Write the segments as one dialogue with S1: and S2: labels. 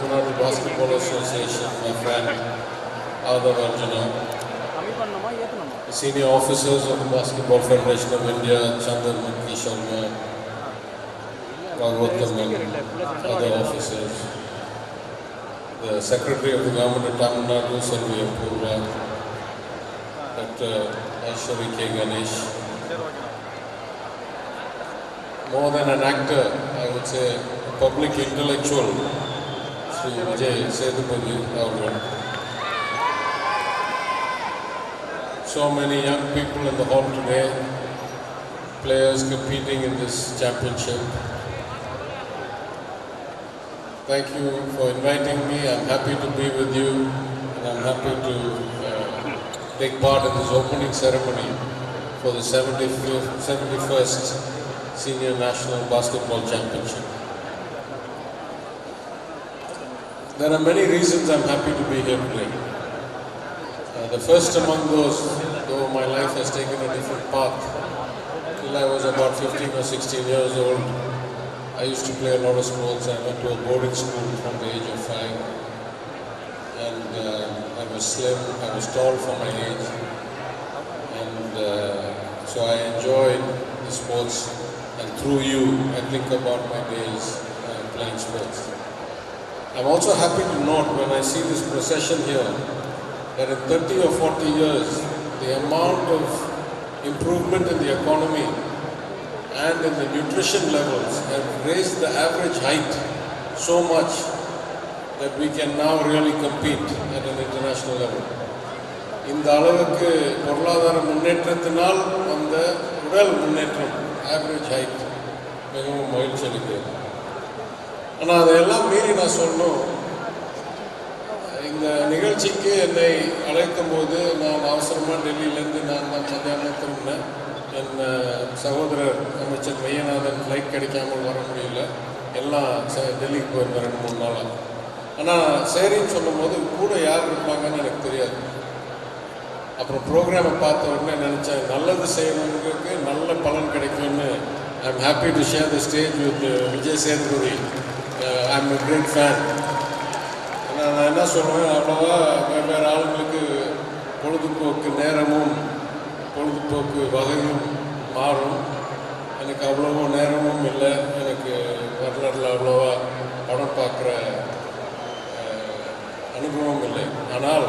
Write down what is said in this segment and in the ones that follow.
S1: Tamil Nadu Basketball Association, my friend authoritative, the senior officers of the Basketball Federation of India, Chandar Mukhi Sharma, Bhagavatam and other officers, the Secretary of the Government of Tamil Nadu, Selvi Apurva, Dr. Aishwari K. Ganesh. More than an actor, I would say a public intellectual, Sri Vijay Sethupathi. So many young people in the hall today, players competing in this championship. Thank you for inviting me. I'm happy to be with you, and I'm happy to take part in this opening ceremony for the 71st Senior National Basketball Championship. There are many reasons I'm happy to be here today. The first among those, though my life has taken a different path, till I was about 15 or 16 years old, I used to play a lot of sports. I went to a boarding school from the age of 5, and I was slim, I was tall for my age, and so I enjoyed the sports, and through you, I think about my days playing sports. I'm also happy to note when I see this procession here, that in 30 or 40 years, the amount of improvement in the economy and in the nutrition levels have raised the average height so much that we can now really compete at an international level. இந்த அளவுக்கு பொருளாதார முன்னேற்றத்தினால் அந்த உடல் முன்னேற்றம் average height மிகவும் மகிழ்ச்சி அளிக்கிறது. ஆனால் அதையெல்லாம் மீறி நான் சொன்னோம், இந்த நிகழ்ச்சிக்கு என்னை அழைக்கும் போது நான் அவசரமாக டெல்லியிலேருந்து நான் மத்தியானம் திரும்பினேன். என் சகோதரர் அமைச்சர் மையநாதன் ஃப்ளைட் கிடைக்காமல் வர முடியல, எல்லாம் டெல்லிக்கு போயிருந்தேன் 2-3 நாளாக. ஆனால் சரின்னு சொல்லும்போது கூட யார் இருப்பாங்கன்னு எனக்கு தெரியாது. அப்புறம் ப்ரோக்ராமை பார்த்த உடனே நினச்சேன், நல்லது செய்யறவங்களுக்கு நல்ல பலன் கிடைக்கும்னு. I am happy to share the stage with Vijay Sethupathi. I am a great fan. நான் என்ன சொல்லுவேன், அவ்வளோவா வெவ்வேறு ஆளுங்களுக்கு பொழுதுபோக்கு நேரமும் பொழுதுபோக்கு வகையும் மாறும். எனக்கு அவ்வளவோ நேரமும் இல்லை, எனக்கு வரலாற்றில் அவ்வளோவா படம் பார்க்குற அனுபவம் இல்லை. ஆனால்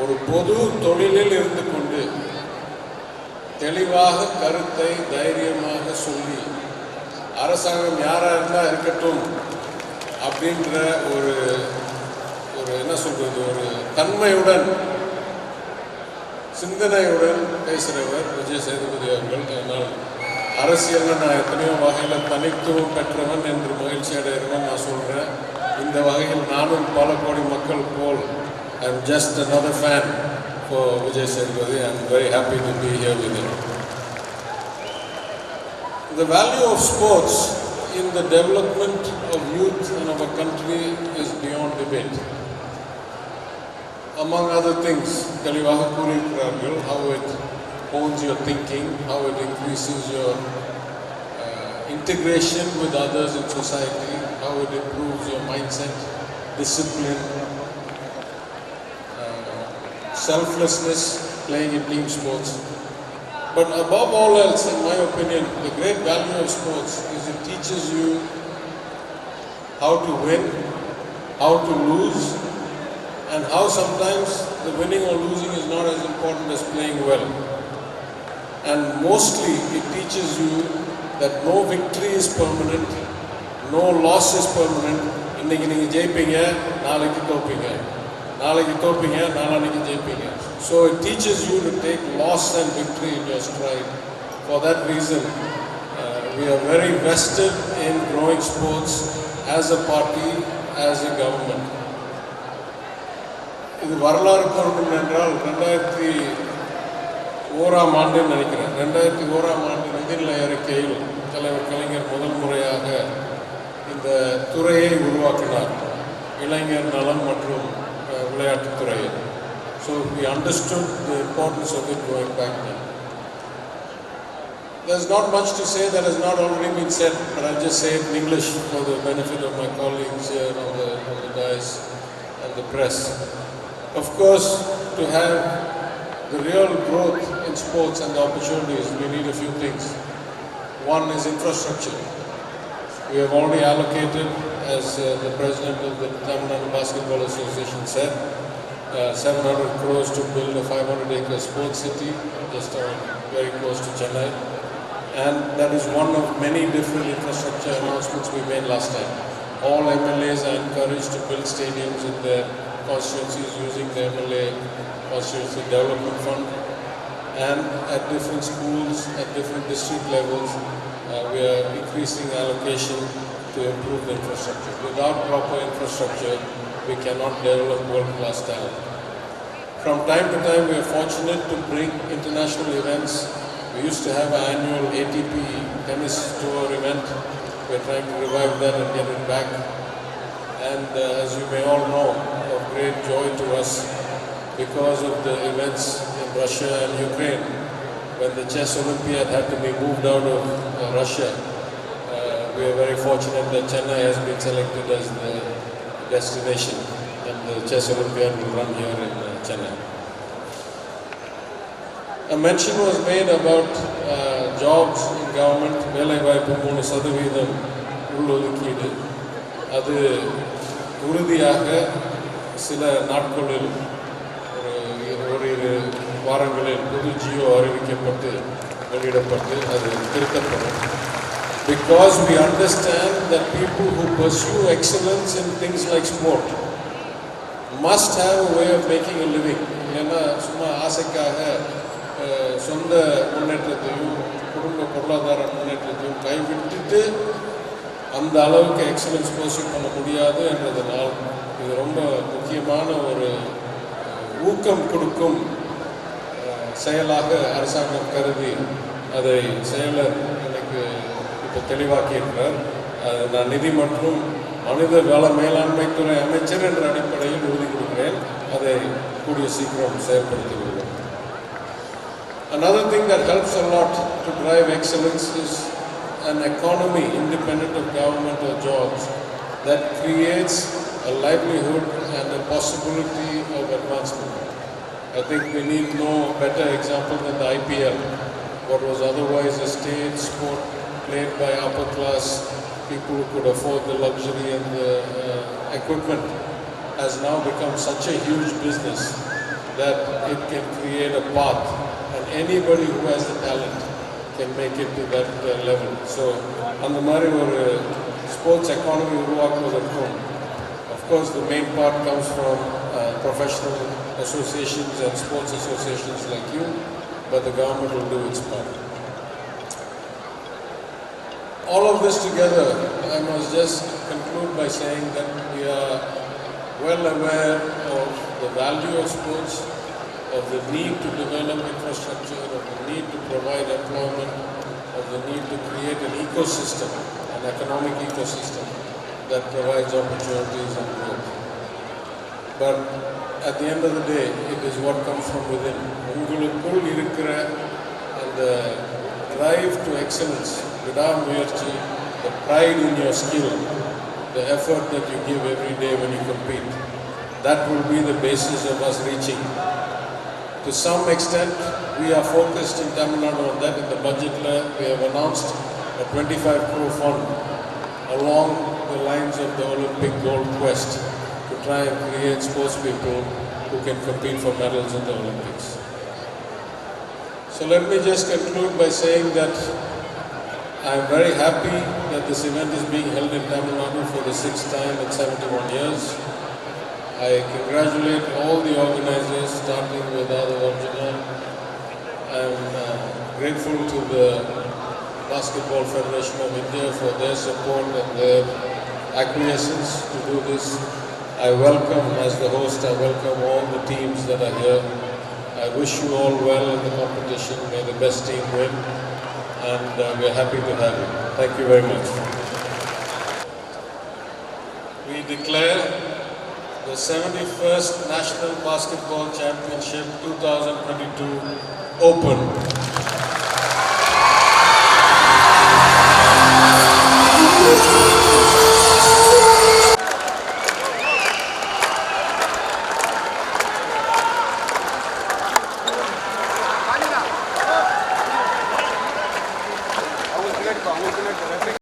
S1: ஒரு பொது தொழிலில் இருந்து கொண்டு தெளிவாக கருத்தை தைரியமாக சொல்லி அரசாங்கம் யாராக இருந்தால் இருக்கட்டும் அப்படின்ற ஒரு என்ன சொல்கிறது, ஒரு தன்மையுடன் சிந்தனையுடன் பேசுகிறவர் விஜய் சேதுபதி அவர்கள். அதனால் அரசியலில் நான் எத்தனையோ வகையில் தனித்துவம் பெற்றவன் என்று மகிழ்ச்சி அடைகிறவன் நான் சொல்கிறேன். இந்த வகையில் நானும் பல கோடி மக்கள் போல் I am just another fan for Vijay Sethupathi. I am very happy to be here with him. The value of sports in the development of youth in our country is beyond debate. Among other things, தெளிவாக கூறியிருக்கிறார்கள், how it hones your thinking, how it increases your integration with others in society, how it improves your mindset, discipline, selflessness, playing in team sports. But above all else, in my opinion, the great value of sports is it teaches you how to win, how to lose, and how sometimes the winning or losing is not as important as playing well. And mostly it teaches you that no victory is permanent, no loss is permanent. இன்னைக்கு நீங்கள் ஜெயிப்பீங்க, நாளைக்கு தோப்பீங்க, நாளைக்கு தோப்பீங்க, நாளைக்கு ஜெயிப்பீங்க. So it teaches you to take loss and victory in your stride. For that reason, we are very vested in growing sports as a party, as a government. இது வரலாறு பொருள் என்றால் 2001ஆம் ஆண்டு நினைக்கிறேன். 2001ஆம் ஆண்டு நிதிநிலை அறிக்கையில் தலைவர் கலைஞர் முதல் முறையாக இந்த துறையை உருவாக்கினார், இளைஞர் நலம் மற்றும் விளையாட்டுத்துறையை. So we understood the importance of it going back then. There's not much to say that has not already been said, but I'll just say it in English for the benefit of my colleagues here on the the press. Of course, to have the real growth in sports and the opportunities, we need a few things. One is infrastructure. We have already allocated, as the president of the Tamil Nadu Basketball Association said, 700 crores to build a 500-acre sports city just very close to Chennai. And that is one of many different infrastructure announcements we made last time. All MLAs are encouraged to build stadiums in their constituencies using the MLA Constituency Development Fund. And at different schools, at different district levels, we are increasing allocation to improve the infrastructure. Without proper infrastructure, we cannot develop world-class talent. From time to time, we are fortunate to bring international events. We used to have an annual ATP tennis tour event. We're trying to revive that and get it back. And as you may all know, of great joy to us because of the events in Russia and Ukraine, when the Chess Olympiad had to be moved out of Russia, we are very fortunate that Chennai has been selected as the destination, and the Chess Olympiad will run here in Chennai. A mention was made about jobs in government, வேலைவாய்ப்பு 3% உள்ளொதுக்கீடு. அது உறுதியாக சில நாட்களில் ஓரிரு வாரங்களில் புது ஜியோ அறிவிக்கப்பட்டு வெளியிடப்பட்டு அது திருத்தப்படும். Because we understand that people who pursue excellence in things like sport must have a way of making a living. ஏன்னா சும்மா ஆசைக்காக சொந்த முன்னேற்றத்தையும் குடும்ப பொருளாதார முன்னேற்றத்தையும் கைவிட்டுட்டு அந்த அளவுக்கு எக்ஸலன்ஸ் பர்சியூ பண்ண முடியாது என்றதனால் இது ரொம்ப முக்கியமான ஒரு ஊக்கம் கொடுக்கும் செயலாக அரசாங்கம் கருதி அதை செயலர் எனக்கு இப்போ தெளிவாக்கியிருக்கிறார். நான் நிதி மற்றும் மனித வள மேலாண்மைத்துறை அமைச்சர் என்ற அடிப்படையில் உறுதி கொடுக்கிறேன். அதை கூடிய சீக்கிரம் செயல்படுத்தி வருவோம். Another thing that helps a lot to drive excellence is an economy independent of government or jobs that creates a livelihood and a possibility of advancement. I think we need no better example than the IPL. What was otherwise a stage sport played by upper class people who could afford the luxury and the equipment has now become such a huge business that it can create a path, and anybody who has the talent can make it to that level. So, அந்த மாதிரி ஒரு sports economy உருவாக்குவதற்கும், of course the main part comes from professional associations and sports associations like you, but the government will do its part. All of this together, I must just conclude by saying that we are well aware of the value of sports, of the need to develop infrastructure, of the need to provide employment, of the need to create an ecosystem, an economic ecosystem that provides opportunities and growth. But at the end of the day, it is what comes from within. உங்களுக்குள் இருக்கிற அந்த drive to excellence, விடாமுயற்சி, the pride in your skill, the effort that you give every day when you compete, that will be the basis of us reaching. To some extent, we are focused in Tamil Nadu on that. In the budget, we have announced a 25 crore fund along the lines of the Olympic gold quest to try and create sports people who can compete for medals in the Olympics. So let me just conclude by saying that I am very happy that this event is being held in Tamil Nadu for the 6th time in 71 years. I congratulate all the organizers, starting with Arjuna. I am grateful to the Basketball Federation of India for their support and their acquiescence to do this. I welcome, as the host, I welcome all the teams that are here. I wish you all well in the competition. May the best team win. And we are happy to have you. Thank you very much. We declare the 71st National Basketball Championship 2022 open.